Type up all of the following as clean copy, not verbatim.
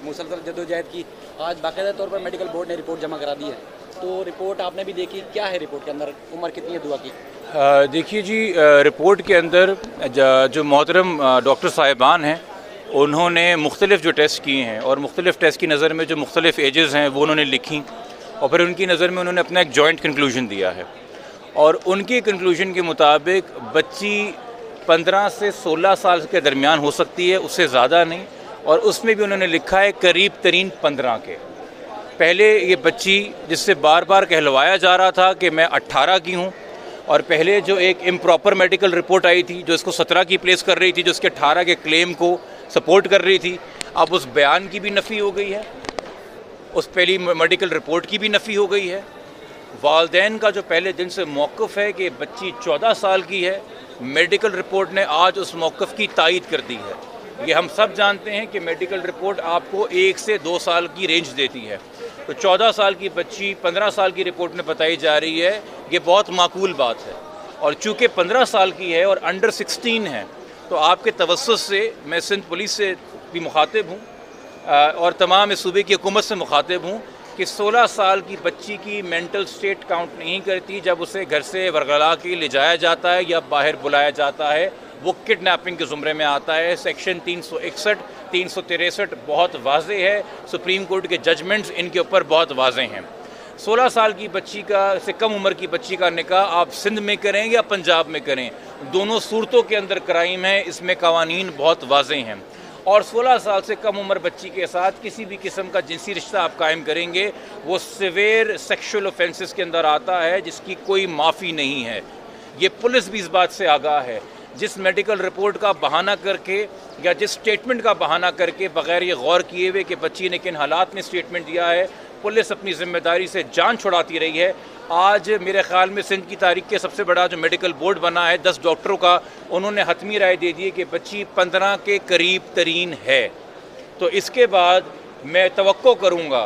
مسلسل जद्दोजहद की, आज बाकायदा तौर पर मेडिकल बोर्ड ने रिपोर्ट जमा करा दी है, तो रिपोर्ट आपने भी देखी, क्या है रिपोर्ट के अंदर, उम्र कितनी है दुआ की? देखिए जी, रिपोर्ट के अंदर जो मोहतरम डॉक्टर साहिबान हैं उन्होंने मुख्तलिफ़ जो टेस्ट किए हैं और मुख्तलिफ़ टेस्ट की नज़र में जो मुख्तलिफ़ एजेस हैं वो उन्होंने लिखी और फिर उनकी नज़र में उन्होंने अपना एक जॉइंट कंक्लूजन दिया है और उनके कंक्लूजन के मुताबिक बच्ची 15 से 16 साल के दरमियान हो सकती है, उससे ज़्यादा नहीं। और उसमें भी उन्होंने लिखा है करीब तरीन 15 के। पहले ये बच्ची जिससे बार बार कहलवाया जा रहा था कि मैं 18 की हूँ, और पहले जो एक इम्प्रॉपर मेडिकल रिपोर्ट आई थी जो इसको 17 की प्लेस कर रही थी, जो इसके 18 के क्लेम को सपोर्ट कर रही थी, अब उस बयान की भी नफ़ी हो गई है, उस पहली मेडिकल रिपोर्ट की भी नफ़ी हो गई है। वालदैन का जो पहले दिन से मौक़िफ़ है कि बच्ची 14 साल की है, मेडिकल रिपोर्ट ने आज उस मौक़िफ़ की तायीद कर दी है। ये हम सब जानते हैं कि मेडिकल रिपोर्ट आपको 1 से 2 साल की रेंज देती है, तो 14 साल की बच्ची 15 साल की रिपोर्ट में बताई जा रही है, ये बहुत माकूल बात है। और चूँकि 15 साल की है और अंडर 16 है, तो आपके तवस्सुस से मैं सिंध पुलिस से भी मुखातिब हूँ और तमाम इस सूबे की हुकूमत से मुखातिब हूँ कि 16 साल की बच्ची की मेंटल स्टेट काउंट नहीं करती जब उसे घर से वरगला के ले जाया जाता है या बाहर बुलाया जाता है, वो किडनैपिंग के ज़ुमरे में आता है। सेक्शन 361, 363 बहुत वाज़े है, सुप्रीम कोर्ट के जजमेंट्स इनके ऊपर बहुत वाज़े हैं। 16 साल की बच्ची का से कम उम्र की बच्ची का निकाह आप सिंध में करें या पंजाब में करें, दोनों सूरतों के अंदर क्राइम है, इसमें कवानीन बहुत वाज़े हैं। और 16 साल से कम उम्र बच्ची के साथ किसी भी किस्म का जिनसी रिश्ता आप कायम करेंगे, वो सिवियर सेक्शुअल ऑफेंसेस के अंदर आता है, जिसकी कोई माफ़ी नहीं है। ये पुलिस भी इस बात से आगाह है। जिस मेडिकल रिपोर्ट का बहाना करके या जिस स्टेटमेंट का बहाना करके बग़ैर ये गौर किए हुए कि बच्ची ने किन हालात में स्टेटमेंट दिया है, पुलिस अपनी ज़िम्मेदारी से जान छुड़ाती रही है। आज मेरे ख़्याल में सिंध की तारीख के सबसे बड़ा जो मेडिकल बोर्ड बना है 10 डॉक्टरों का, उन्होंने हतमी राय दे दी है कि बच्ची 15 के करीब तरीन है। तो इसके बाद मैं तवक्को करूँगा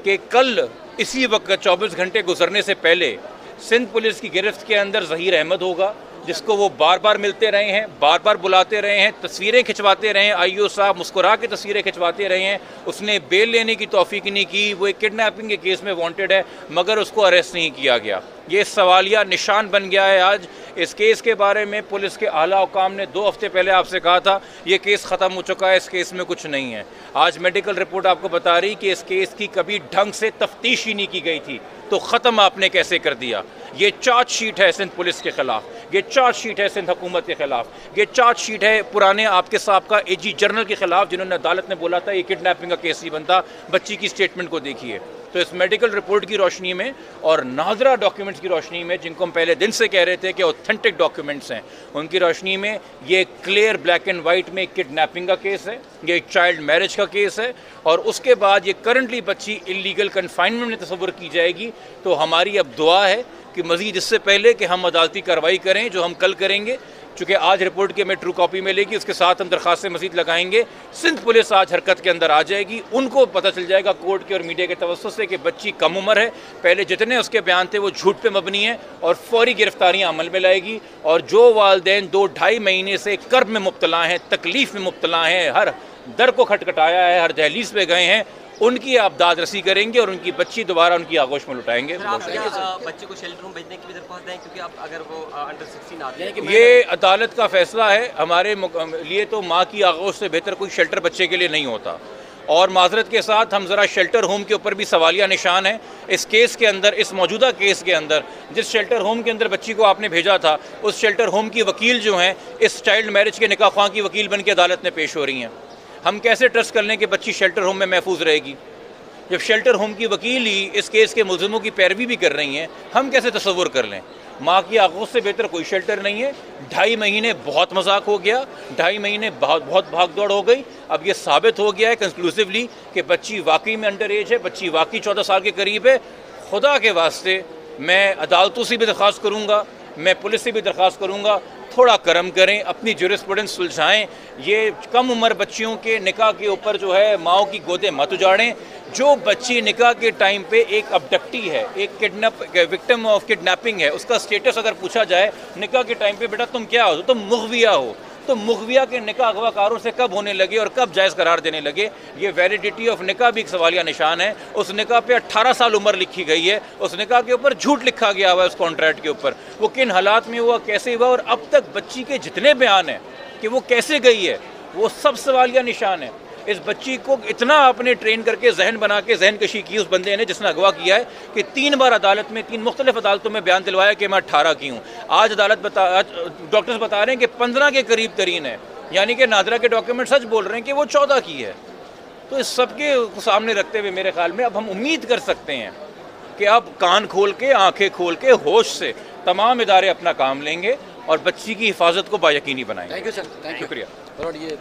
कि कल इसी वक्त 24 घंटे गुजरने से पहले सिंध पुलिस की गिरफ्त के अंदर ज़हीर अहमद होगा, जिसको वो बार बार मिलते रहे हैं, बार बार बुलाते रहे हैं, तस्वीरें खिंचवाते रहे हैं, आईओ साहब मुस्कुरा के तस्वीरें खिंचवाते रहे हैं। उसने बेल लेने की तौफीक नहीं की, वो एक किडनैपिंग के केस में वांटेड है, मगर उसको अरेस्ट नहीं किया गया। ये सवालिया निशान बन गया है। आज इस केस के बारे में पुलिस के आला हुकाम ने 2 हफ्ते पहले आपसे कहा था ये केस ख़त्म हो चुका है, इस केस में कुछ नहीं है। आज मेडिकल रिपोर्ट आपको बता रही कि इस केस की कभी ढंग से तफ्तीश ही नहीं की गई थी, तो ख़त्म आपने कैसे कर दिया। ये चार्जशीट है सिंध पुलिस के ख़िलाफ़, ये चार्जशीट है सिंध हुकूमत के ख़िलाफ़, ये चार्जशीट है पुराने आपके साहब एजी जनरल के ख़िलाफ़, जिन्होंने अदालत ने बोला था ये किडनैपिंग का केस ही बनता। बच्ची की स्टेटमेंट को देखिए। तो इस मेडिकल रिपोर्ट की रोशनी में और नाज़रा डॉक्यूमेंट्स की रोशनी में, जिनको हम पहले दिन से कह रहे थे कि ऑथेंटिक डॉक्यूमेंट्स हैं, उनकी रोशनी में ये क्लियर ब्लैक एंड वाइट में किडनैपिंग का केस है, ये चाइल्ड मैरिज का केस है। और उसके बाद ये करंटली बच्ची इलीगल कन्फाइनमेंट में तस्वुर की जाएगी। तो हमारी अब दुआ है कि मज़ीद इससे पहले कि हम अदालती कार्रवाई करें, जो हम कल करेंगे, चूँकि आज रिपोर्ट की हमें ट्रू कॉपी मिलेगी, उसके साथ हम दरख्वास्तें मज़ीद लगाएंगे। सिंध पुलिस आज हरकत के अंदर आ जाएगी, उनको पता चल जाएगा कोर्ट के और मीडिया के तवस्सुस से कि बच्ची कम उम्र है, पहले जितने उसके बयान थे वो झूठ पे मबनी है, और फौरी गिरफ्तारियाँ अमल में लाएगी। और जो वालदैन 2-2.5 महीने से कर्ब में मुब्तला हैं, तकलीफ़ में मुब्तला हैं, हर दर को खटखटाया है, हर दहलीज पे गए हैं, उनकी आप दाद रसी करेंगे और उनकी बच्ची दोबारा उनकी आगोश में लुटाएंगे। बच्चे को शेल्टर होम भेजने की भी दरख्वास्त दें, क्योंकि अब अगर वो अंडर 16 आते हैं, ये अदालत का फैसला है। हमारे लिए तो माँ की आगोश से बेहतर कोई शेल्टर बच्चे के लिए नहीं होता। और माजरत के साथ हम ज़रा शेल्टर होम के ऊपर भी सवालिया निशान है। इस केस के अंदर, इस मौजूदा केस के अंदर, जिस शेल्टर होम के अंदर बच्ची को आपने भेजा था, उस शेल्टर होम की वकील जो हैं इस चाइल्ड मैरिज के निकाह ख्वाह की वकील बन के अदालत में पेश हो रही हैं। हम कैसे ट्रस्ट कर लें कि बच्ची शेल्टर होम में महफूज रहेगी, जब शेल्टर होम की वकील ही इस केस के मुलज़िमों की पैरवी भी कर रही हैं? हम कैसे तसव्वुर कर लें? माँ की आगोश से बेहतर कोई शेल्टर नहीं है। 2.5 महीने बहुत मजाक हो गया, 2.5 महीने बहुत भाग दौड़ हो गई। अब ये साबित हो गया है कंक्लूसिवली कि बच्ची वाकई में अंडर एज है, बच्ची वाकई 14 साल के करीब है। खुदा के वास्ते मैं अदालतों से भी दरख्वास्त करूँगा, मैं पुलिस से भी दरख्वास्त करूँगा, थोड़ा करम करें, अपनी ज्यूरिस्प्रूडेंस सुलझाएं। ये कम उम्र बच्चियों के निकाह के ऊपर जो है माओ की गोदे मत उजाड़ें। जो बच्ची निकाह के टाइम पे एक अबडक्टी है, एक विक्टिम ऑफ किडनैपिंग है, उसका स्टेटस अगर पूछा जाए निकाह के टाइम पे, बेटा तुम क्या हो, तुम मुग़विया हो, تو مغویہ کے نکاح اغوا کاروں سے کب ہونے لگے اور کب جائز قرار دینے لگے؟ یہ ویلیڈیٹی آف نکاح بھی ایک سوالیہ نشان ہے. اس نکاح پہ 18 سال عمر لکھی گئی ہے, اس نکاح کے اوپر جھوٹ لکھا گیا ہوا ہے اس کانٹریکٹ کے اوپر. وہ کن حالات میں ہوا, کیسے ہوا, اور اب تک بچی کے جتنے بیان ہیں کہ وہ کیسے گئی ہے وہ سب سوالیہ نشان ہے. اس بچی کو اتنا آپ نے ٹرین کر کے ذہن بنا کے ذہن کشی کی اس بندے نے جس نے اغوا کیا ہے کہ 3 بار عدالت میں 3 مختلف عدالتوں میں بیان دلوایا کہ میں 18 کی ہوں. آج ڈاکٹرز بتا رہے ہیں کہ 15 کے قریب ترین ہے, یعنی کہ نادرہ کے ڈاکیومنٹ سچ بول رہے ہیں کہ وہ 14 کی ہے. تو اس سب کے سامنے رکھتے ہوئے میرے خیال میں اب ہم امید کر سکتے ہیں کہ اب کان کھول کے, آنکھیں کھول کے, ہوش سے تمام ادارے اپنا کام لیں گے اور بچی کی حفاظت کو با یقینی بنائیں گے. Thank you sir, thank you. شکریہ. اور یہ